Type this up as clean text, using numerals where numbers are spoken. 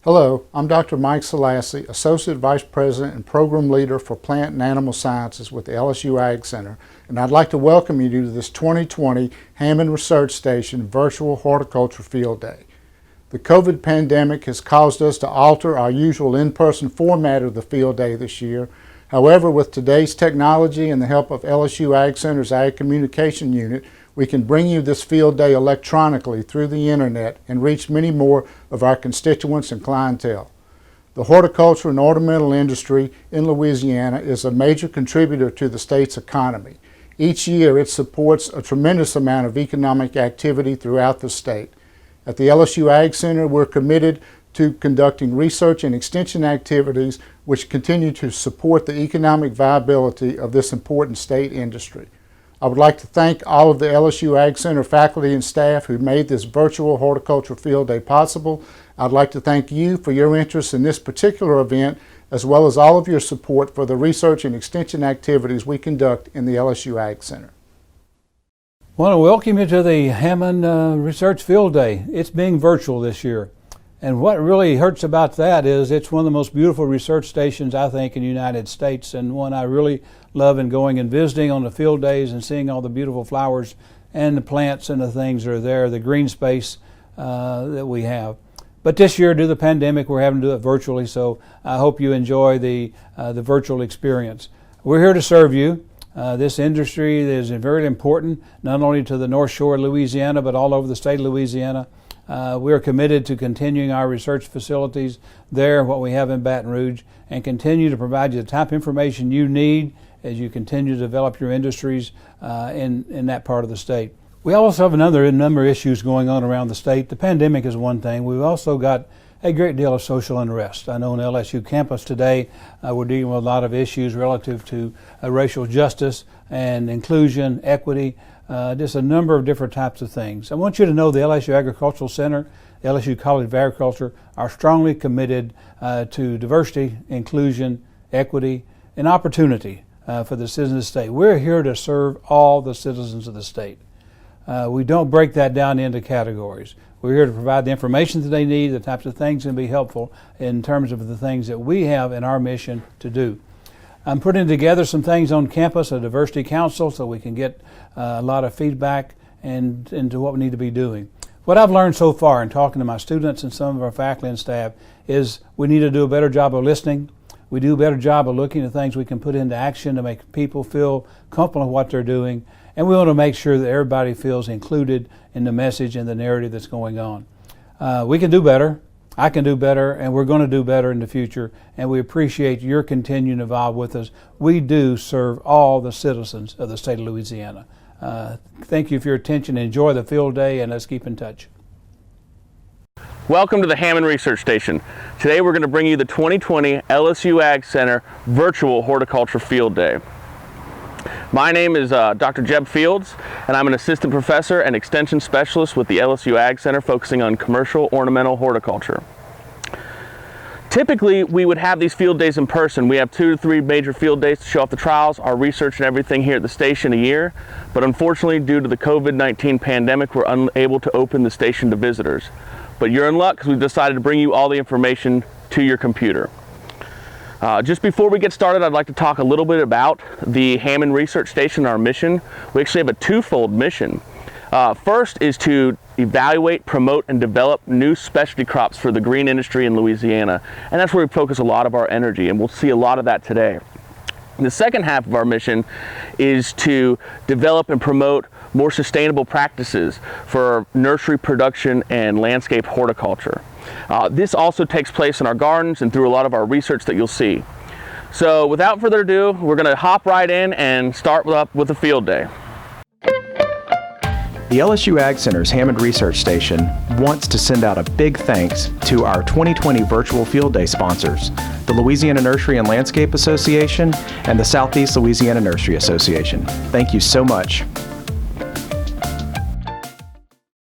Hello, I'm Dr. Mike SALASSI, Associate Vice President and Program Leader for Plant and Animal Sciences with the LSU AgCenter, and I'd like to welcome you to this 2020 Hammond Research Station Virtual Horticulture Field Day. The COVID pandemic has caused us to alter our usual in-person format of the field day this year. However, with today's technology and the help of LSU AgCenter's Ag Communication Unit, we can bring you this field day electronically through the internet and reach many more of our constituents and clientele. The horticulture and ornamental industry in Louisiana is a major contributor to the state's economy. Each year it supports a tremendous amount of economic activity throughout the state. At the LSU AgCenter, we're committed to conducting research and extension activities which continue to support the economic viability of this important state industry. I would like to thank all of the LSU AgCenter faculty and staff who made this virtual horticulture field day possible. I'd like to thank you for your interest in this particular event, as well as all of your support for the research and extension activities we conduct in the LSU AgCenter. I want to welcome you to the Hammond Research Field Day. It's being virtual this year. And what really hurts about that is it's one of the most beautiful research stations, I think, in the United States, and one I really love in going and visiting on the field days and seeing all the beautiful flowers and the plants and the things that are there, the green space that we have. But this year, due to the pandemic, we're having to do it virtually, so I hope you enjoy the virtual experience. We're here to serve you. This industry is very important, not only to the North Shore of Louisiana, but all over the state of Louisiana. We are committed to continuing our research facilities there, what we have in Baton Rouge, and continue to provide you the type of information you need as you continue to develop your industries in that part of the state. We also have a number of issues going on around the state. The pandemic is one thing. We've also got a great deal of social unrest. I know on the LSU campus today we're dealing with a lot of issues relative to racial justice and inclusion, equity, just a number of different types of things. I want you to know the LSU Agricultural Center, the LSU College of Agriculture are strongly committed to diversity, inclusion, equity, and opportunity for the citizens of the state. We're here to serve all the citizens of the state. We don't break that down into categories. We're here to provide the information that they need, the types of things that can be helpful in terms of the things that we have in our mission to do. I'm putting together some things on campus, a diversity council, so we can get a lot of feedback and into what we need to be doing. What I've learned so far in talking to my students and some of our faculty and staff is we need to do a better job of listening. We do a better job of looking at things we can put into action to make people feel comfortable with what they're doing. And we want to make sure that everybody feels included in the message and the narrative that's going on. We can do better. I can do better, and we're going to do better in the future, and we appreciate your continuing involved with us. We do serve all the citizens of the state of Louisiana. Thank you for your attention. Enjoy the field day, and let's keep in touch. Welcome to the Hammond Research Station. Today we're going to bring you the 2020 LSU AgCenter Virtual Horticulture Field Day. My name is Dr. Jeb Fields, and I'm an assistant professor and extension specialist with the LSU AgCenter focusing on commercial ornamental horticulture. Typically, we would have these field days in person. We have 2 to 3 major field days to show off the trials, our research, and everything here at the station a year. But unfortunately, due to the COVID-19 pandemic, we're unable to open the station to visitors. But you're in luck because we've decided to bring you all the information to your computer. Just before we get started, I'd like to talk a little bit about the Hammond Research Station, our mission. We actually have a twofold mission. First is to evaluate, promote, and develop new specialty crops for the green industry in Louisiana. And that's where we focus a lot of our energy, and we'll see a lot of that today. The second half of our mission is to develop and promote more sustainable practices for nursery production and landscape horticulture. This also takes place in our gardens and through a lot of our research that you'll see. So without further ado, we're going to hop right in and start up with a field day. The LSU AgCenter's Hammond Research Station wants to send out a big thanks to our 2020 Virtual Field Day sponsors, the Louisiana Nursery and Landscape Association and the Southeast Louisiana Nursery Association. Thank you so much.